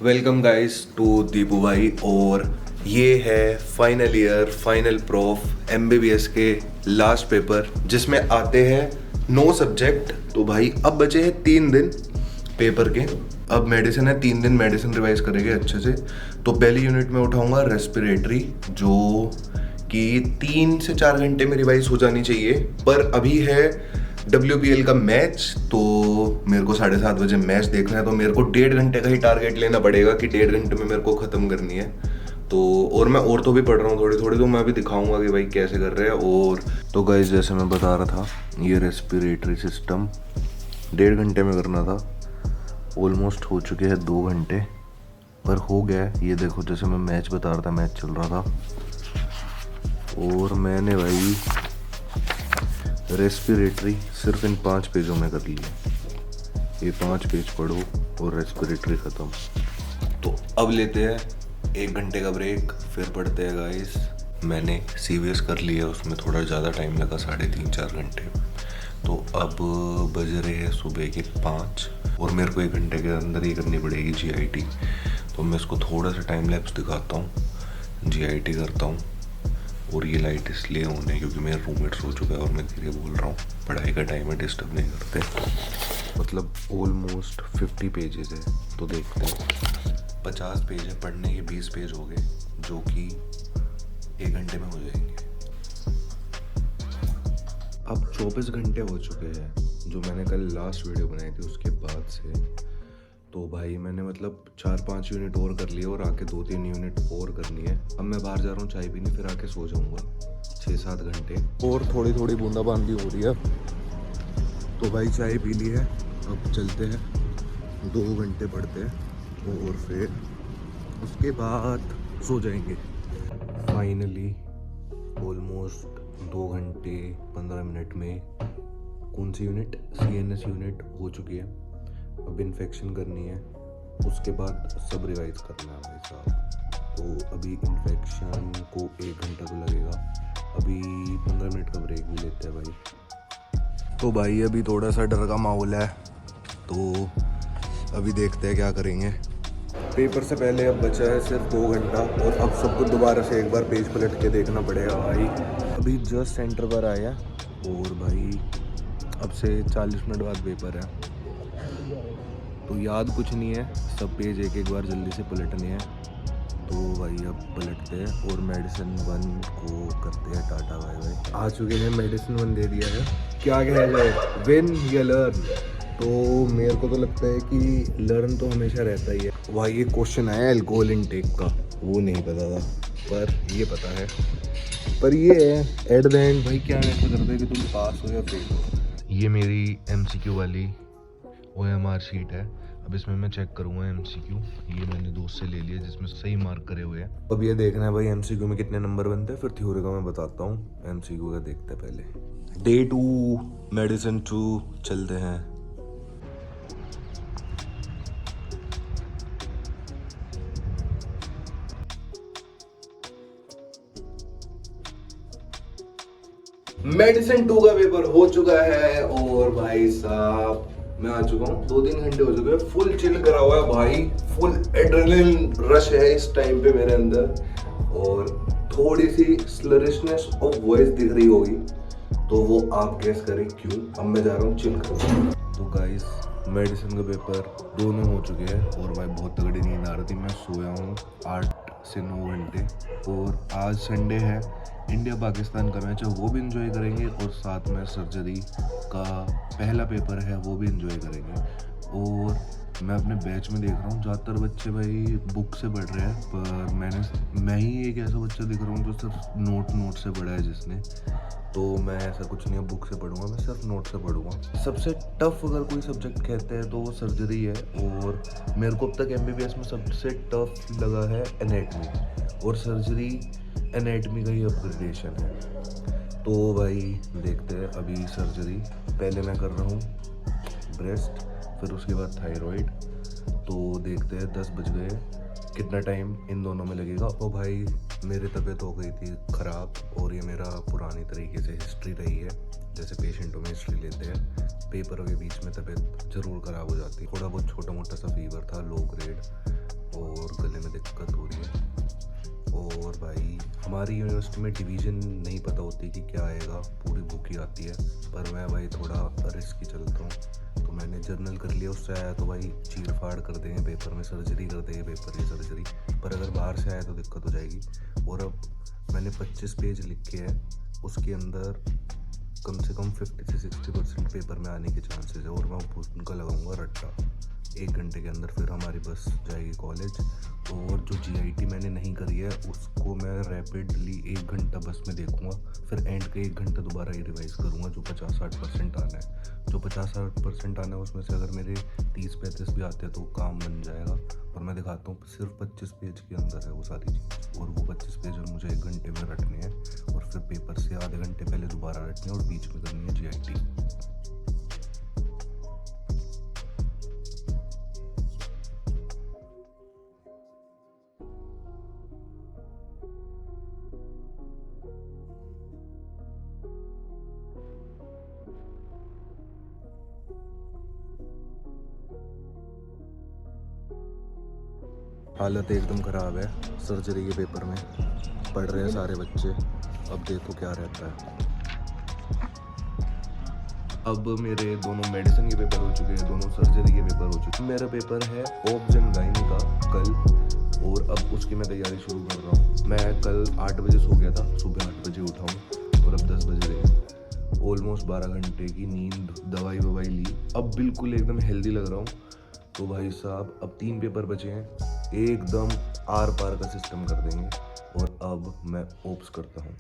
Welcome guys to Deepu भाई। और ये है final year final prof MBBS के लास्ट पेपर जिसमें आते हैं 9 सब्जेक्ट। तो भाई अब बचे हैं 3 दिन पेपर के। अब मेडिसिन है, 3 दिन मेडिसिन रिवाइज करेंगे अच्छे से। तो पहली यूनिट में उठाऊंगा रेस्पिरेटरी, जो कि 3 से 4 घंटे में रिवाइज हो जानी चाहिए। पर अभी है WPL का मैच, तो मेरे को 7:30 बजे मैच देखना है। तो मेरे को 1.5 घंटे का ही टारगेट लेना पड़ेगा कि 1.5 घंटे में मेरे को ख़त्म करनी है। तो और मैं और तो भी पढ़ रहा हूँ थोड़ी थोड़ी, तो मैं भी दिखाऊंगा कि भाई कैसे कर रहे हैं। और तो गाइस जैसे मैं बता रहा था, ये रेस्पिरेटरी सिस्टम 1.5 घंटे में करना था। ऑलमोस्ट हो चुके हैं 2 घंटे, पर हो गया है। ये देखो, जैसे मैं मैच बता रहा था, मैच चल रहा था और मैंने भाई रेस्पिरेटरी सिर्फ इन 5 पेजों में कर लिया। ये 5 पेज पढ़ो और रेस्पिरेटरी ख़त्म। तो अब लेते हैं 1 घंटे का ब्रेक, फिर पढ़ते हैं गाइस। मैंने CVS कर लिया, उसमें थोड़ा ज़्यादा टाइम लगा, 3.5-4 घंटे। तो अब बज रहे हैं सुबह के 5 और मेरे को 1 घंटे के अंदर ही करनी पड़ेगी GIT। तो मैं इसको थोड़ा सा टाइम लैप्स दिखाता हूँ, GIT करता हूँ। और ये लाइट इसलिए ऑन है क्योंकि मेरा रूममेट सो चुका है और मैं धीरे बोल रहा हूँ। पढ़ाई का टाइम है, डिस्टर्ब नहीं करते। मतलब ऑलमोस्ट 50 पेजेस है। तो देखते हैं, 50 पेज है पढ़ने के, 20 पेज हो गए, जो कि 1 घंटे में हो जाएंगे। अब 24 घंटे हो चुके हैं जो मैंने कल लास्ट वीडियो बनाई थी उसके बाद से। तो भाई मैंने मतलब 4-5 यूनिट और कर लिए और आके 2-3 यूनिट और करनी है। अब मैं बाहर जा रहा हूँ चाय पीने, फिर आके सो जाऊँगा 6-7 घंटे। और थोड़ी थोड़ी बूंदाबांदी हो रही है। तो भाई चाय पी ली है, अब चलते हैं 2 घंटे पढ़ते हैं और फिर उसके बाद सो जाएंगे। फाइनली ऑलमोस्ट 2 घंटे 15 मिनट में कौन सी यूनिट, CNS यूनिट हो चुकी है। अब इन्फेक्शन करनी है, उसके बाद सब रिवाइज करना है भाई साहब। तो अभी इन्फेक्शन को 1 घंटा तो लगेगा। अभी 15 मिनट का ब्रेक भी लेते हैं भाई। तो भाई अभी थोड़ा सा डर का माहौल है, तो अभी देखते हैं क्या करेंगे। पेपर से पहले अब बचा है सिर्फ 2 घंटा और अब सबको दोबारा से एक बार पेज पलट के देखना पड़ेगा भाई। अभी जस्ट सेंटर पर आया और भाई अब से 40 मिनट बाद पेपर है। तो याद कुछ नहीं है, सब पेज एक एक बार जल्दी से पलटने हैं। तो भाई अब पलटते हैं और मेडिसिन 1 को करते हैं टाटा बाय बाय। आ चुके हैं, मेडिसिन 1 दे दिया है। क्या कहा जाए, विन या लर्न? तो मेरे को तो लगता है कि लर्न तो हमेशा रहता ही है। भाई ये क्वेश्चन आया अल्कोहल इनटेक का, वो नहीं पता था, पर ये पता है। पर ये है एट द एंड भाई, क्या ऐसा करते हैं कि तुम पास हो या फेल हो। ये मेरी MCQ वाली OMR शीट है। अब इसमें मैं चेक करूंगा MCQ। ये मैंने दोस्त से ले लिया जिसमें सही मार्क करे हुए हैं। अब ये देखना है भाई MCQ में कितने नंबर बनते हैं, फिर थ्योरी का मैं बताता हूँ। MCQ का देखते हैं पहले। Day 2 मेडिसिन 2 चलते हैं। मेडिसिन 2 का पेपर हो चुका है और भाई साहब मैं आ चुका हूँ। 2-3 घंटे हो चुके हैं, फुल चिल करा हुआ है भाई। फुल एड्रेनलिन रश है इस टाइम पे मेरे अंदर और थोड़ी सी स्लरिशनेस ऑफ वॉइस दिख रही होगी, तो वो आप गेस करें क्यों। अब मैं जा रहा हूँ चिल करने। तो गाइस मेडिसिन का पेपर दोनों हो चुके हैं और भाई बहुत तगड़ी नींद आ रही थी। मैं सोया हूँ 8 से 9 घंटे। और आज संडे है, इंडिया पाकिस्तान का मैच है, वो भी इंजॉय करेंगे। और साथ में सर्जरी का पहला पेपर है, वो भी इंजॉय करेंगे। और मैं अपने बैच में देख रहा हूँ ज़्यादातर बच्चे भाई बुक से पढ़ रहे हैं, पर मैं ही एक ऐसा बच्चा दिख रहा हूँ जो सिर्फ नोट से पढ़ा है जिसने। तो मैं ऐसा कुछ नहीं, बुक से पढ़ूंगा, मैं सिर्फ नोट से पढ़ूंगा। सबसे टफ अगर कोई सब्जेक्ट कहते हैं तो वो सर्जरी है। और मेरे को अब तक MBBS में सबसे टफ लगा है एनेटमी, और सर्जरी एनेटमी का ही अपग्रेडेशन है। तो भाई देखते हैं। अभी सर्जरी पहले मैं कर रहा हूँ ब्रेस्ट, फिर उसके बाद थायराइड। तो देखते हैं 10 बज गए, कितना टाइम इन दोनों में लगेगा। और भाई मेरी तबीयत हो गई थी ख़राब, और ये मेरा पुरानी तरीके से हिस्ट्री रही है। जैसे पेशेंटों में हिस्ट्री लेते हैं, पेपरों के बीच में तबीयत ज़रूर ख़राब हो जाती है। थोड़ा बहुत छोटा मोटा सा फीवर था, लो ग्रेड, हमारी यूनिवर्सिटी में डिवीज़न नहीं पता होती कि क्या आएगा, पूरी बुक ही आती है। पर मैं भाई थोड़ा रिस्की चलता हूँ, तो मैंने जर्नल कर लिया। उससे आया तो भाई चीर फाड़ कर देंगे पेपर में, सर्जरी कर देंगे पेपर, ये सर्जरी। पर अगर बाहर से आया तो दिक्कत हो जाएगी। और अब मैंने 25 पेज लिखे हैं, उसके अंदर कम से कम 50 से 60% पेपर में आने के चांसेस है। और मैं उनका लगाऊंगा रट्टा 1 घंटे के अंदर, फिर हमारी बस जाएगी कॉलेज। और जो GIT मैंने नहीं करी है उसको मैं रैपिडली 1 घंटा बस में देखूंगा, फिर एंड के 1 घंटा दोबारा ही रिवाइज़ करूंगा। जो 50-60% आना है, जो 50-60% आना है उसमें से अगर मेरे 30-35 भी आते हैं तो काम बन जाएगा। और मैं दिखाता हूँ, सिर्फ 25 पेज के अंदर है वो सारी चीज़, और वो 25 पेज और मुझे 1 घंटे में रटने हैं, और फिर पेपर से आधे घंटे पहले दोबारा रटने, और बीच में करनी है GIT। हालत एकदम ख़राब है सर्जरी के पेपर में, पढ़ रहे हैं सारे बच्चे। अब देखो क्या रहता है। अब मेरे दोनों मेडिसिन के पेपर हो चुके हैं, दोनों सर्जरी के पेपर हो चुके हैं। मेरा पेपर है ओब्स एंड गायनी का कल, और अब उसकी मैं तैयारी शुरू कर रहा हूँ। मैं कल 8 बजे सो गया था, सुबह 8 बजे उठा हूँ, और अब 10 बज रहे हैं। ऑलमोस्ट 12 घंटे की नींद, दवाई ववाई ली, अब बिल्कुल एकदम हेल्दी लग रहा हूँ। तो भाई साहब अब 3 पेपर बचे हैं, एकदम आर पार का सिस्टम कर देंगे। और अब मैं ओप्स करता हूँ।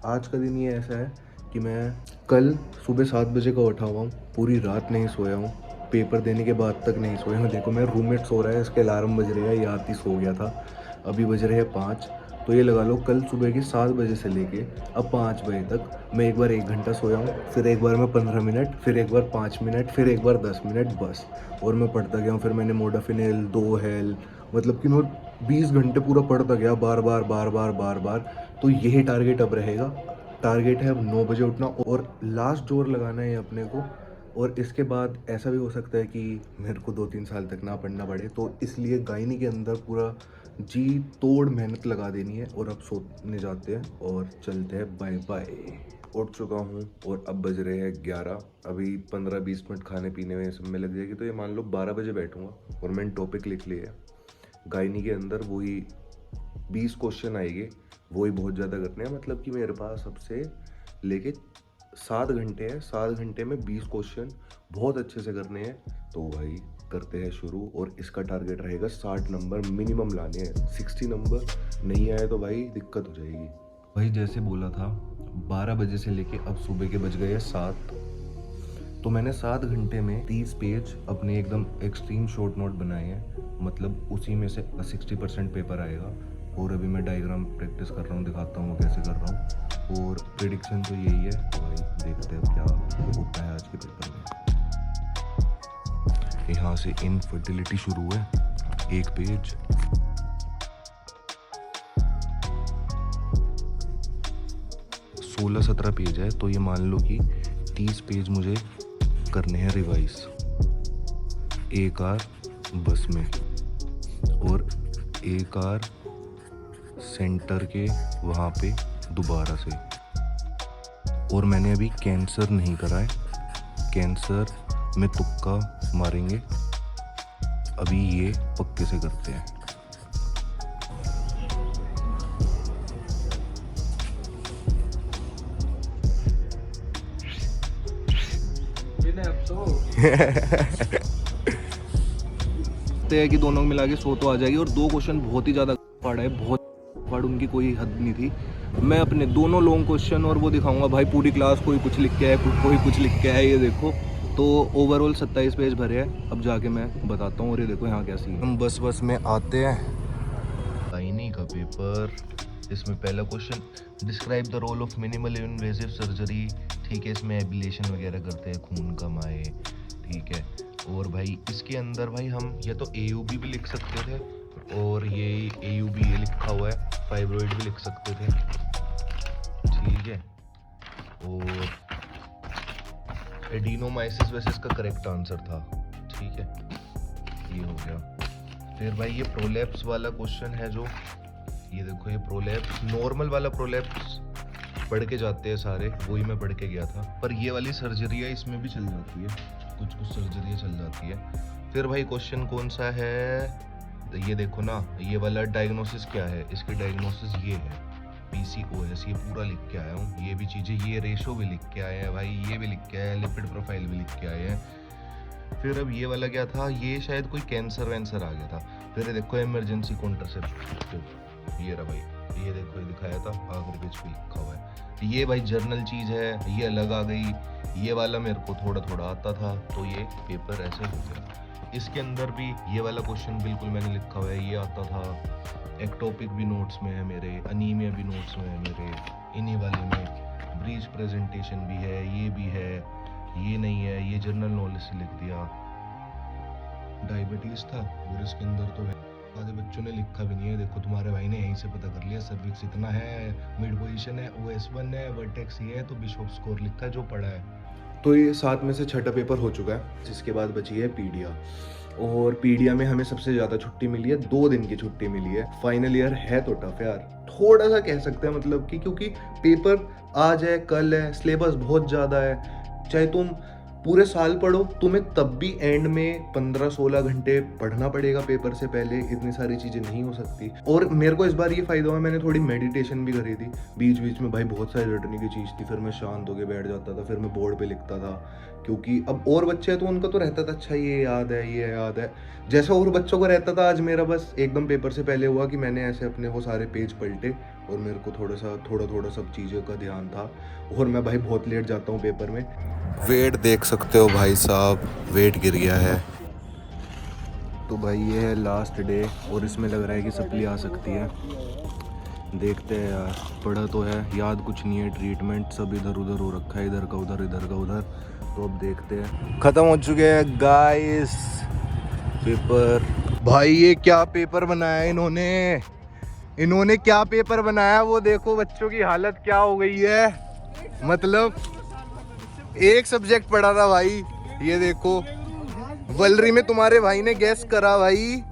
आज का दिन ये ऐसा है कि मैं कल सुबह 7 बजे का उठा हुआ हूँ, पूरी रात नहीं सोया हूँ, पेपर देने के बाद तक नहीं सोया हूँ। देखो मेरा रूममेट सो रहा है, इसके अलार्म बज रहे हैं, ये आती सो गया था, अभी बज रहे हैं 5। तो ये लगा लो कल सुबह के 7 बजे से लेके अब 5 बजे तक मैं एक बार 1 घंटा सोया हूँ, फिर एक बार मैं 15 मिनट, फिर एक बार 5 मिनट, फिर एक बार 10 मिनट बस। और मैं पढ़ता गया हूँ। फिर मैंने मोडाफिनेल 2 हेल, मतलब कि मैं 20 घंटे पूरा पढ़ता गया, बार बार। तो यही टारगेट अब रहेगा। टारगेट है अब 9 बजे उठना, और लास्ट जोर लगाना है अपने को। और इसके बाद ऐसा भी हो सकता है कि मेरे को 2-3 साल तक ना पढ़ना पड़े, तो इसलिए गायनी के अंदर पूरा जी तोड़ मेहनत लगा देनी है। और अब सोने जाते हैं और चलते हैं, बाय बाय। उठ चुका हूँ और अब बज रहे हैं 11। अभी 15-20 मिनट खाने पीने में सब में लग जाएगी, तो ये मान लो 12 बजे बैठूंगा। और मैंने टॉपिक लिख लिया है गायनी के अंदर, वही 20 क्वेश्चन आएंगे, वही बहुत ज़्यादा करने हैं। मतलब कि मेरे पास सबसे लेके 7 घंटे हैं, 7 घंटे में 20 क्वेश्चन बहुत अच्छे से करने हैं। तो भाई करते हैं शुरू, और इसका टारगेट रहेगा 60 नंबर मिनिमम लाने हैं। 60 नंबर नहीं आए तो भाई दिक्कत हो जाएगी। भाई जैसे बोला था 12 बजे से लेके अब सुबह के बज गए हैं 7, तो मैंने 7 घंटे में 30 पेज अपने एकदम एक्सट्रीम शॉर्ट नोट बनाए हैं। मतलब उसी में से 60% पेपर आएगा। और अभी मैं डायग्राम प्रैक्टिस कर रहा हूँ, दिखाता हूँ वो कैसे कर रहा हूँ। और प्रेडिक्शन तो यही है, तो भाई देखते हैं क्या होता है आज के पेपर में। यहाँ से इनफर्टिलिटी शुरू है, 1 पेज। सोलह 17 पेज है, तो ये मान लो कि 30 पेज मुझे करने हैं रिवाइज, 1 आवर बस में, और 1 आवर सेंटर के वहाँ पे दोबारा से। और मैंने अभी कैंसर नहीं करा है, कैंसर में तुक्का मारेंगे, अभी ये पक्के से करते हैं। है कि दोनों मिला के 100 तो आ जाएगी। और 2 क्वेश्चन बहुत ही ज़्यादा पढ़ा है, बहुत पढ़, उनकी कोई हद नहीं थी। मैं अपने दोनों लॉन्ग क्वेश्चन और वो दिखाऊंगा भाई, पूरी क्लास कोई कुछ लिख के है, कोई कुछ लिख के है, ये देखो। तो ओवरऑल 27 पेज भरे हैं, अब जाके मैं बताता हूँ। और ये देखो यहाँ क्या सीन। हम बस में आते हैं गायनी का पेपर। इसमें पहला question, describe the role of minimal invasive surgery. ठीक है, इसमें एबिलेशन वगैरह करते हैं, खून कम आए, ठीक है। और भाई इसके अंदर भाई हम या तो AUB भी लिख सकते थे, और ये AUB ये लिखा हुआ है, फाइब्रोइड भी लिख सकते थे, ठीक है। और एडिनोमाइसिस वैसे इसका करेक्ट आंसर था, ठीक है, ये हो गया। फिर भाई ये प्रोलैप्स वाला क्वेश्चन है जो, ये देखो ये प्रोलैप्स, नॉर्मल वाला प्रोलैप्स पढ़ के जाते हैं सारे, वही मैं पढ़ के गया था। पर ये वाली सर्जरी है, इसमें भी चल जाती है, कुछ कुछ सर्जरी चल जाती है। फिर भाई क्वेश्चन कौन सा है, तो ये देखो ना, ये वाला डायग्नोसिस क्या है, इसकी डायग्नोसिस ये है PCOS, ये पूरा लिख के आया हूँ। ये भी चीज़ें, ये रेशो भी लिख के आए हैं भाई, ये भी लिख के आए हैं, लिपिड प्रोफाइल भी लिख के आए हैं। फिर अब ये वाला क्या था, ये शायद कोई कैंसर वैंसर आ गया था। फिर ये देखो इमरजेंसी कॉन्ट्रासेप्टिव, ये रहा भाई, ये देखो ये दिखाया था, आखिरी पेज पे लिखा हुआ है। ये भाई जर्नल चीज़ है, ये अलग आ गई। ये वाला मेरे को थोड़ा थोड़ा आता था, तो ये पेपर ऐसे हो गया। इसके अंदर भी ये वाला क्वेश्चन बिल्कुल मैंने लिखा हुआ है, ये आता था। एक्टोपिक भी नोट्स में है मेरे, अनीमिया भी नोट्स में है मेरे, इन्हीं वाले में ब्रीच प्रेजेंटेशन भी है, ये भी है, ये नहीं है, ये जनरल नॉलेज से लिख दिया। डायबिटीज था और इसके अंदर तो है, आधे बच्चों ने लिखा भी नहीं है। देखो तुम्हारे भाई ने यहीं से पता कर लिया, सर्विक्स इतना है, मिड पोजीशन है, OS1 है, वर्टेक्स ये है, तो बिशॉप स्कोर लिखा है जो पढ़ा है। तो ये 7 में से 6ठा पेपर हो चुका है, जिसके बाद बची है पीडिया। और पीडिया में हमें सबसे ज़्यादा छुट्टी मिली है, 2 दिन की छुट्टी मिली है। फाइनल ईयर है तो टफ यार, थोड़ा सा कह सकते हैं, मतलब कि क्योंकि पेपर आज है कल है, सिलेबस बहुत ज़्यादा है। चाहे तुम पूरे साल पढ़ो, तुम्हें तब भी एंड में 15-16 घंटे पढ़ना पड़ेगा पेपर से पहले, इतनी सारी चीज़ें नहीं हो सकती। और मेरे को इस बार ये फ़ायदा हुआ, मैंने थोड़ी मेडिटेशन भी करी थी बीच बीच में। भाई बहुत सारी रटने की चीज़ थी, फिर मैं शांत होकर बैठ जाता था, फिर मैं बोर्ड पे लिखता था। क्योंकि अब और बच्चे हैं तो उनका तो रहता था, अच्छा ये याद है, ये याद है, जैसा और बच्चों को रहता था। आज मेरा बस एकदम पेपर से पहले हुआ कि मैंने ऐसे अपने वो सारे पेज पलटे, और मेरे को थोड़ा सब चीज़ों का ध्यान था। और मैं भाई बहुत लेट जाता हूँ पेपर में। वेट देख सकते हो भाई साहब, वेट गिर गया है। तो भाई ये है लास्ट डे, और इसमें लग रहा है कि सप्ली आ सकती है। देखते हैं यार, पढ़ा तो है, याद कुछ नहीं है। ट्रीटमेंट सब इधर उधर हो रखा है, इधर का उधर, इधर का उधर। तो अब देखते हैं। ख़त्म हो चुके हैं गाइस पेपर। भाई ये क्या पेपर बनाया इन्होंने क्या पेपर बनाया, वो देखो बच्चों की हालत क्या हो गई है। मतलब एक सब्जेक्ट पढ़ा था भाई, ये देखो वलरी में तुम्हारे भाई ने गैस करा भाई,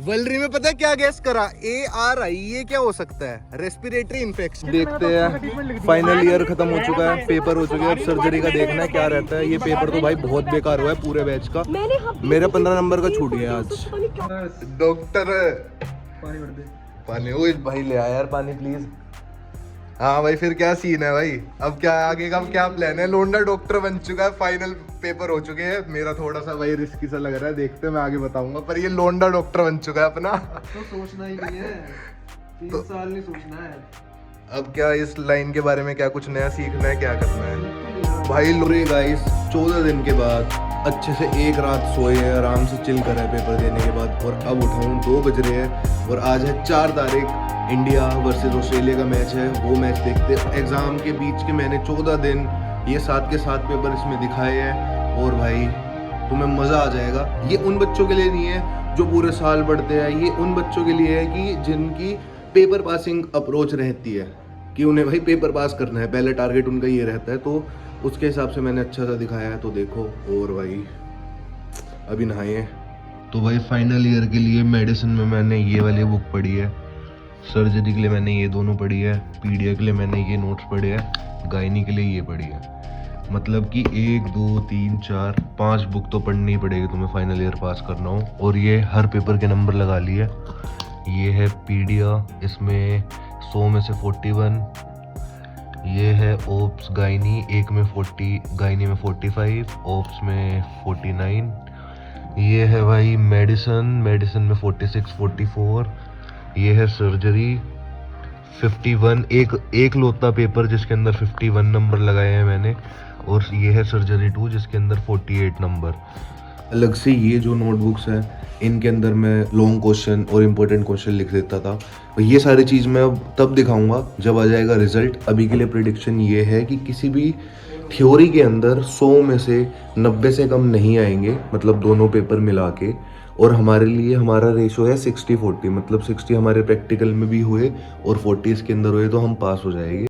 वलरी में पता है क्या गैस करा, ARI, ये क्या हो सकता है, रेस्पिरेटरी इन्फेक्शन। देखते हैं, फाइनल ईयर खत्म हो चुका है, पेपर हो चुके हैं, अब सर्जरी का देखना है क्या रहता है। ये पेपर तो भाई बहुत बेकार हुआ है पूरे बैच का, मेरा 15 नंबर का छूट गया आज। डॉक्टर पानी, ओ भाई ले आया यार पानी प्लीज। हाँ भाई, फिर क्या सीन है भाई, अब क्या आगे का क्या प्लान है। लोंडा डॉक्टर बन चुका है, फाइनल पेपर हो चुके हैं। मेरा थोड़ा सा भाई रिस्की सा लग रहा है, देखते हैं, मैं आगे बताऊंगा। पर ये लोंडा डॉक्टर बन चुका है अपना, तो सोचना ही नहीं है, 3 साल नहीं सोचना है। अब क्या इस लाइन के बारे में क्या कुछ नया सीखना है, क्या करना है भाई। लोरे गाइस, 14 दिन के बाद अच्छे से एक रात सोए हैं, आराम से चिल कर रहे हैं पेपर देने के बाद। और अब उठाऊँ 2 बज रहे हैं, और आज है 4 तारीख, इंडिया वर्सेस ऑस्ट्रेलिया का मैच है। वो मैच देखते हैं। एग्ज़ाम के बीच के मैंने 14 दिन ये 7 के 7 पेपर इसमें दिखाए हैं, और भाई तुम्हें मज़ा आ जाएगा। ये उन बच्चों के लिए नहीं है जो पूरे साल पढ़ते हैं, ये उन बच्चों के लिए है कि जिनकी पेपर पासिंग अप्रोच रहती है, कि उन्हें भाई पेपर पास करना है, पहले टारगेट उनका ये रहता है। तो उसके हिसाब से मैंने अच्छा सा दिखाया है, तो देखो। और भाई अभी नहाए। तो भाई फाइनल ईयर के लिए मेडिसिन में मैंने ये वाली बुक पढ़ी है, सर्जरी के लिए मैंने ये दोनों पढ़ी है, पीडिया के लिए मैंने ये नोट्स पढ़े हैं, गायनी के लिए ये पढ़ी है। मतलब कि 1 2 3 4 5 बुक तो पढ़नी ही पड़ेगी तुम्हें फाइनल ईयर पास करना हो। और ये हर पेपर के नंबर लगा लिए। ये है पीडिया, इसमें 100 में से 41। ये है ओप्स गायनी, एक में 40, गायनी में 45, ओप्स में 49। ये है भाई मेडिसन में 46 44। ये है सर्जरी 51, एक लोता पेपर जिसके अंदर 51 नंबर लगाए हैं मैंने। और ये है सर्जरी 2 जिसके अंदर 48 नंबर। अलग से ये जो नोटबुक्स हैं, इनके अंदर मैं लॉन्ग क्वेश्चन और इम्पोर्टेंट क्वेश्चन लिख देता था। और ये सारी चीज़ मैं अब तब दिखाऊंगा जब आ जाएगा रिजल्ट। अभी के लिए प्रेडिक्शन ये है कि किसी भी थ्योरी के अंदर 100 में से 90 से कम नहीं आएंगे, मतलब दोनों पेपर मिला के। और हमारे लिए हमारा रेशो है 60-40, मतलब 60 हमारे प्रैक्टिकल में भी हुए और 40 इसके अंदर हुए तो हम पास हो जाएंगे।